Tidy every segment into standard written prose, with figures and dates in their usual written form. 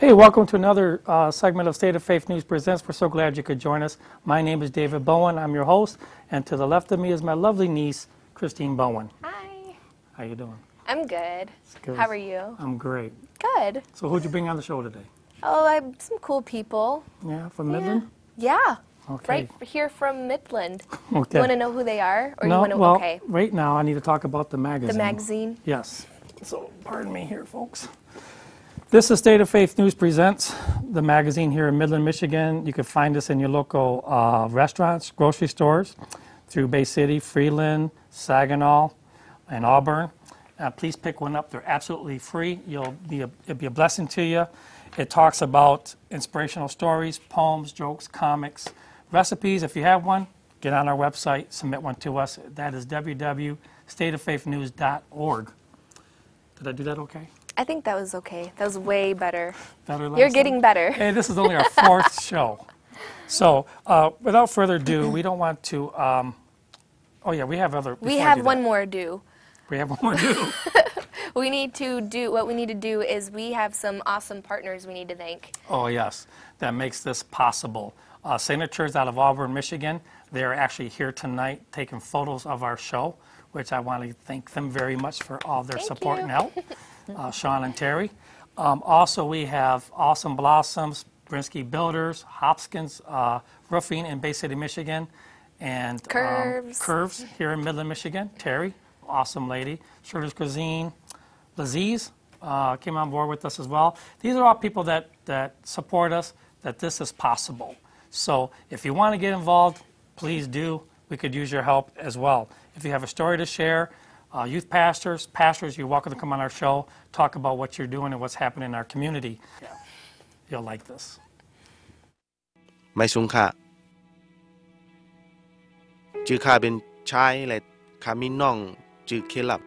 Hey, welcome to another segment of State of Faith News Presents. We're so glad you could join us. My name is David Bowen. I'm your host, and to the left of me is my lovely niece, Christine Bowen. Hi. How you doing? I'm good. Good. How are you? I'm great. Good. So who'd you bring on the show today? Oh, I have some cool people. Yeah, from Midland? Yeah. Okay. Right here from Midland. Okay. You want to know who they are? Or No, you want to, well, okay. right now I need to talk about the magazine. The magazine? Yes. So pardon me here, folks. This is State of Faith News Presents, the magazine here in Midland, Michigan. You can find us in your local restaurants, grocery stores, through Bay City, Freeland, Saginaw, and Auburn. Please pick one up. They're absolutely free. It'll be a blessing to you. It talks about inspirational stories, poems, jokes, comics, recipes. If you have one, get on our website, submit one to us. That is www.stateoffaithnews.org. Did I do that okay? I think that was okay. That was way better. Better last You're getting better. Hey, this is only our fourth show. So without further ado, we don't want to, oh yeah, we have other. We have one more due. We have one more due. What we need to do is we have some awesome partners we need to thank. Oh yes, that makes this possible. Senators out of Auburn, Michigan, they're actually here tonight taking photos of our show, which I want to thank them very much for all their support and help. Sean and Terry. Also, we have Awesome Blossoms, Brinsky Builders, Hopkins Roofing in Bay City, Michigan, and Curves here in Midland, Michigan. Terry, awesome lady. Shirley's Cuisine, Laziz came on board with us as well. These are all people that support us, that this is possible. So if you want to get involved, please do. We could use your help as well. If you have a story to share, youth pastors, you're welcome to come on our show, talk about what you're doing and what's happening in our community. Yeah. You'll like this. ไม่สูงค่ะชื่อข้าเป็นชายและข้ามีน้องชื่อเคลับ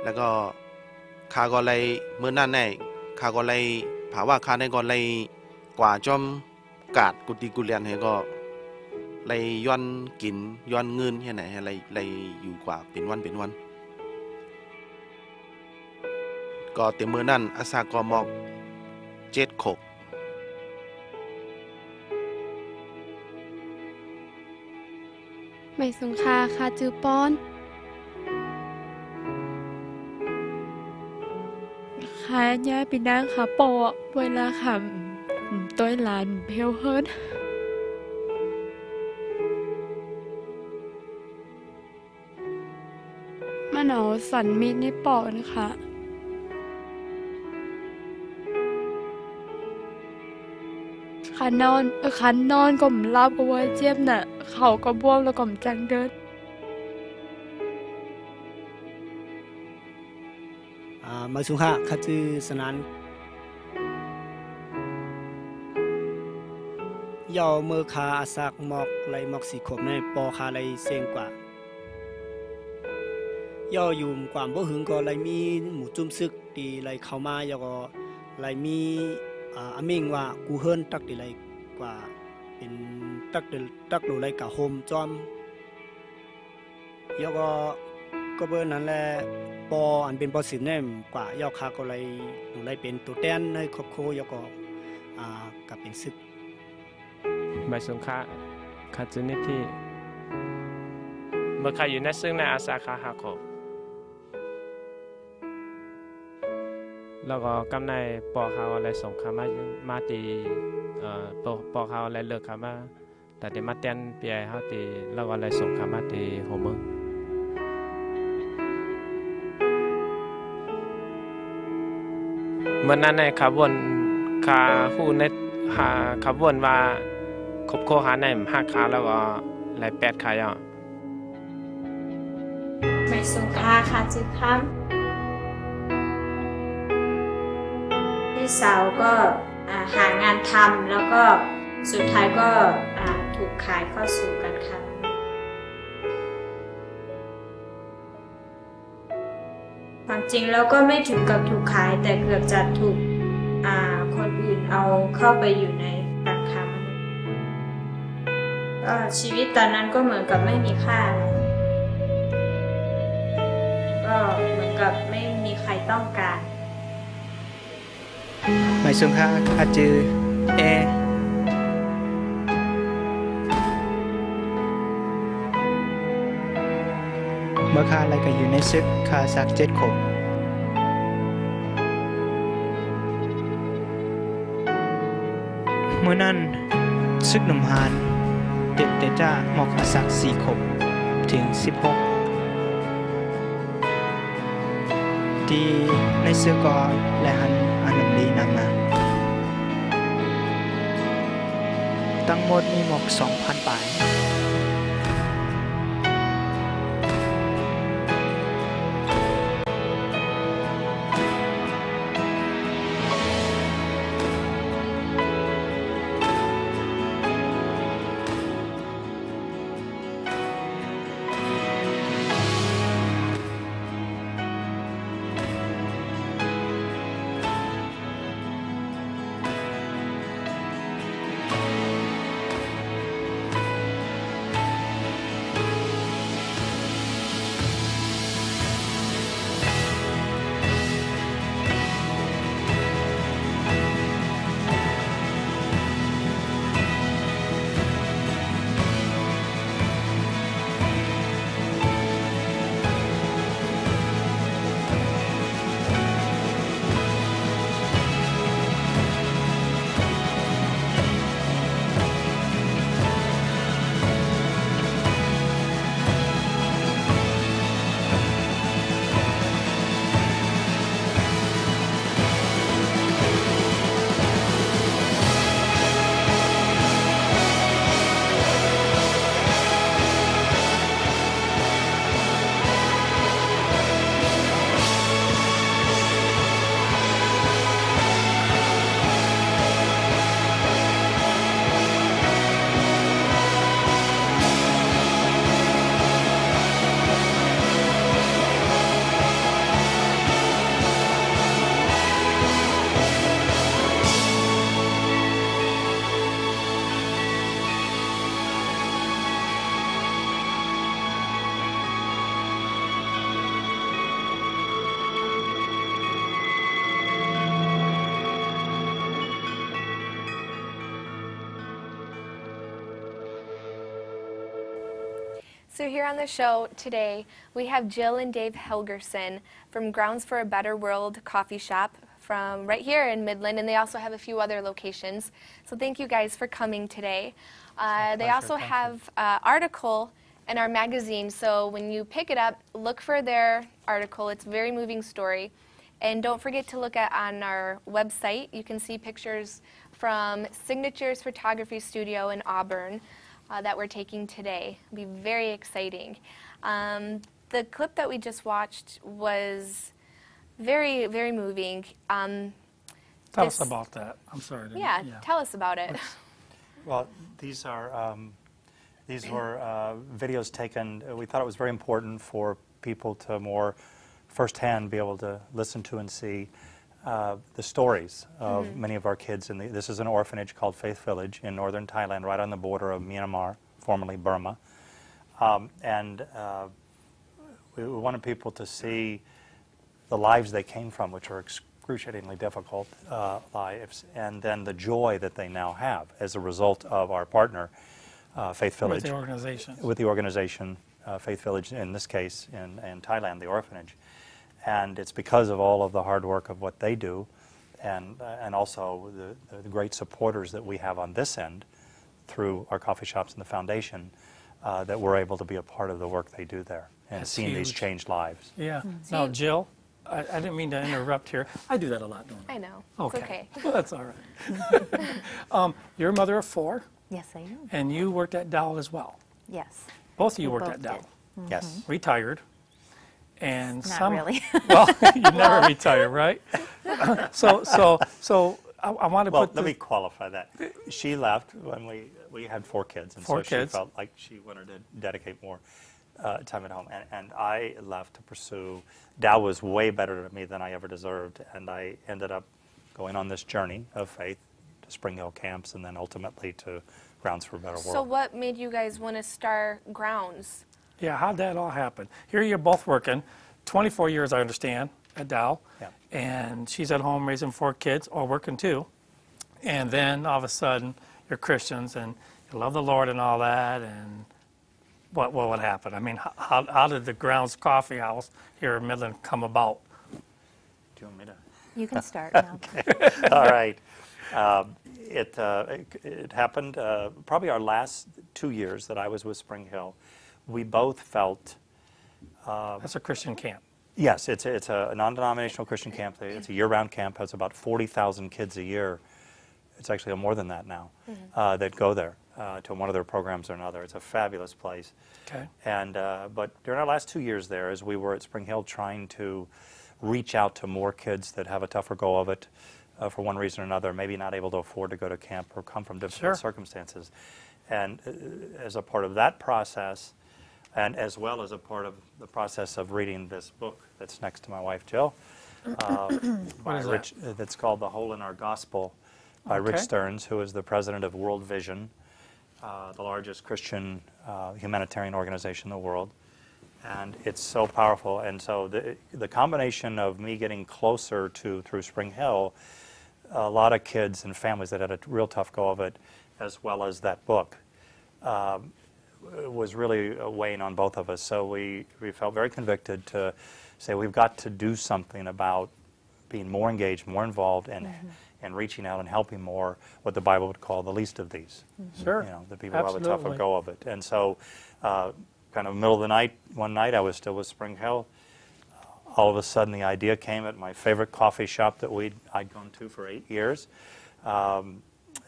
แล้วก็ข้าก็เลยเมื่อนั้นเนี่ยข้าก็เลยถามว่าข้าได้ก็เลยกว่าจอมกาดกุฏิกุเรียนให้ก็เลยย้อนกินย้อนเงินแค่ไหนให้เลยอยู่กว่าเป็นวันก็เต็มมือนั่นอาสาก็มอบ7 ขกไม่สงค่าค่าจือป้อนค่าย่าปีนางขาปอเวลาขำต้อยหลานเพลเฮิร์ดมันเอาสันมีดในปอนะคะขันนอนก็มรับเอาไว้เจ็บน่ะเขาก็บวมแล้วก็มจังเดินมาสุขะข้าจือสนานย่อเมื่อขาอาศักหมอกไหลหมอกสีขบในปอขาไหลเสียงกว่าย่ออยู่ความบ่หึงก็ไหลมีหมู่จุ่มซึกตีไหลเข้ามาย่อก็ไหลมีอเมงว่ากูเฮิรนตักตีไหลกว่าเป็นตักดูไหลกะโฮมจอมย่อก็เบอร์นั้นแหละปออันเป็นปอสินแน่กว่าย่อคาก็ไหลดูไหลเป็นตัวแต้นในครอบครัวย่อก็กับเป็นซึกใบสงค่าคาจุนิที่เมื่อข้าอยู่ในซึ่งในอาสาคาฮาโคแล้วก็กำในปอเขาอะไรส่งขามาตีปอเขาอะไรเลือกขามาแต่เดี๋ยวมาเต้นเปียเขาตีแล้วก็อะไรส่งขามาตีโฮมเมื่อนั้นในขาวนขาคู่ในขาวนว่าคบโคหาใน5 ขาแล้วก็ไหล8 ขาย่อไม่สงค่าค่าจือค้ำพี่สาวก็หางานทำแล้วก็สุดท้ายก็ถูกขายเข้าสู่การค้าความจริงแล้วก็ไม่ถึงกับถูกขายแต่เกือบจะถูกคนอื่นเอาเข้าไปอยู่ในการค้ามนุษย์ก็ชีวิตตอนนั้นก็เหมือนกับไม่มีค่าอะไร ก็เหมือนกับไม่มีใครต้องการ Mai xuân ha chữ e มื่อข้าอะไรก็อยู่ในซึกข้าสัก7 ขวบเมื่อนั้นซึกหนุ่มหานเด็กแต่จ้าหมอกสัก4 ขวบถึง 16ที่ในซึกก็และหันอันนำดีนำมาทั้งหมดมีหมอก 2,000 ปลายSo here on the show today, we have Jill and Dave Helgerson from Grounds for a Better World coffee shop from right here in Midland, and they also have a few other locations. So thank you guys for coming today. They also have an article in our magazine, so when you pick it up, look for their article. It's a very moving story. And don't forget to look at on our website. You can see pictures from Signatures Photography Studio in Auburn that we're taking today. It'll be very exciting. The clip that we just watched was very, very moving. Tell us about that. I'm sorry. Yeah, tell us about it. Well, these were videos taken. We thought it was very important for people to more firsthand be able to listen to and see the stories of many of our kids. This is an orphanage called Faith Village in northern Thailand, right on the border of Myanmar, formerly Burma. We wanted people to see the lives they came from, which are excruciatingly difficult lives, and then the joy that they now have as a result of our partner, Faith Village. With the organization. With the organization, Faith Village, in this case, in Thailand, the orphanage. And it's because of all of the hard work of what they do, and also the great supporters that we have on this end through our coffee shops and the foundation that we're able to be a part of the work they do there and That's seeing these huge. changed lives. Yeah. Now, Jill, I didn't mean to interrupt here. I do that a lot, don't I? I know. Okay. It's okay. Well, that's all right. You're a mother of 4, Yes, I am. and you worked at Dowell as well. Yes. Both of you We worked both at Dowell. did. Yes. Retired. And Not really. Well, you never retire, right? So I want to Well, put let me qualify that. She left when we had 4 kids, and 4 so kids. she felt like she wanted to dedicate more time at home. And I left to pursue. Dow was way better to me than I ever deserved, and I ended up going on this journey of faith to Spring Hill camps, and then ultimately to Grounds for a Better World. So what made you guys want to start Grounds? Yeah, how'd that all happen? Here you're both working. 24 years, I understand, at Dow. Yeah. And she's at home raising 4 kids, or working too. And then all of a sudden, you're Christians and you love the Lord and all that. And what would happen? I mean, how did the Grounds Coffee House here in Midland come about? Do you want me to? You can start now. Okay. All right. It happened probably our last 2 years that I was with Spring Hill. We both felt. That's a Christian camp. Yes, it's a non-denominational Christian camp. It's a year-round camp. Has about 40,000 kids a year. It's actually more than that now that go there to one of their programs or another. It's a fabulous place. Okay. And but during our last 2 years there, as we were at Spring Hill trying to reach out to more kids that have a tougher go of it for one reason or another, maybe not able to afford to go to camp or come from difficult circumstances. And as a part of that process, and as well as a part of the process of reading this book that's next to my wife, Jill, by Rich, that's called The Hole in Our Gospel by Rich Stearns, who is the president of World Vision, the largest Christian humanitarian organization in the world. And it's so powerful. And so the combination of me getting closer to, through Spring Hill, a lot of kids and families that had a real tough go of it, as well as that book, was really weighing on both of us. So we felt very convicted to say we've got to do something about being more engaged, more involved, and reaching out and helping more what the Bible would call the least of these. Sure. You know, the people who have a tougher go of it. And so kind of middle of the night, one night I was still with Spring Hill. All of a sudden the idea came at my favorite coffee shop that I'd gone to for 8 years.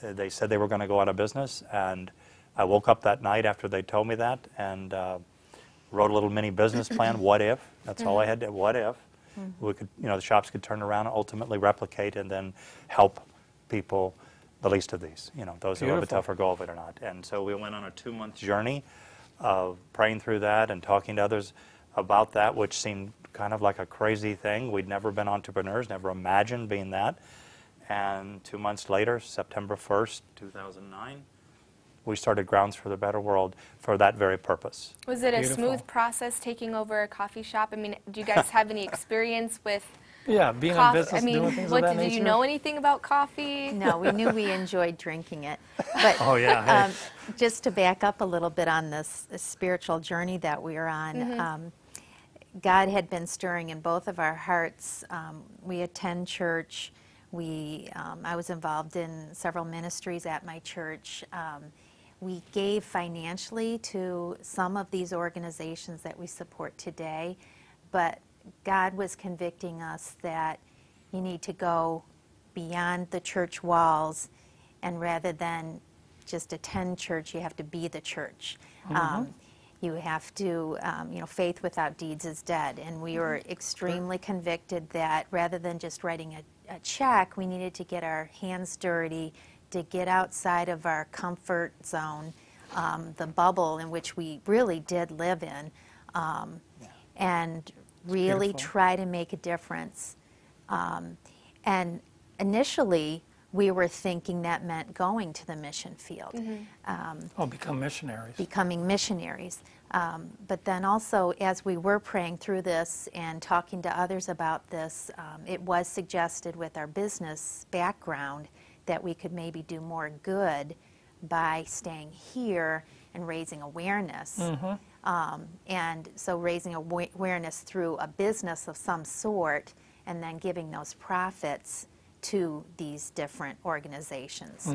They said they were going to go out of business, and I woke up that night after they told me that and wrote a little mini business plan. What if? That's all I had to. What if we could, the shops could turn around and ultimately replicate and then help people, the least of these, those who have a tougher go of it or not. And so we went on a 2-month journey of praying through that and talking to others about that, which seemed kind of like a crazy thing. We'd never been entrepreneurs, never imagined being that. And 2 months later, September 1st, 2009, we started Grounds for the Better World for that very purpose. Was it a smooth process taking over a coffee shop? I mean, do you guys have any experience with being in business, doing things of that nature? Did you know anything about coffee? No, we knew we enjoyed drinking it. But hey. Just to back up a little bit on this spiritual journey that we are on, God had been stirring in both of our hearts. We attend church. I was involved in several ministries at my church. We gave financially to some of these organizations that we support today, but God was convicting us that you need to go beyond the church walls, and rather than just attend church, you have to be the church. You have to, faith without deeds is dead. And we were extremely convicted that rather than just writing a check, we needed to get our hands dirty, to get outside of our comfort zone, the bubble in which we really did live in, and really try to make a difference. And initially, we were thinking that meant going to the mission field. Become missionaries. Becoming missionaries. But then also, as we were praying through this and talking to others about this, it was suggested with our business background that we could maybe do more good by staying here and raising awareness. And so raising awareness through a business of some sort and then giving those profits to these different organizations.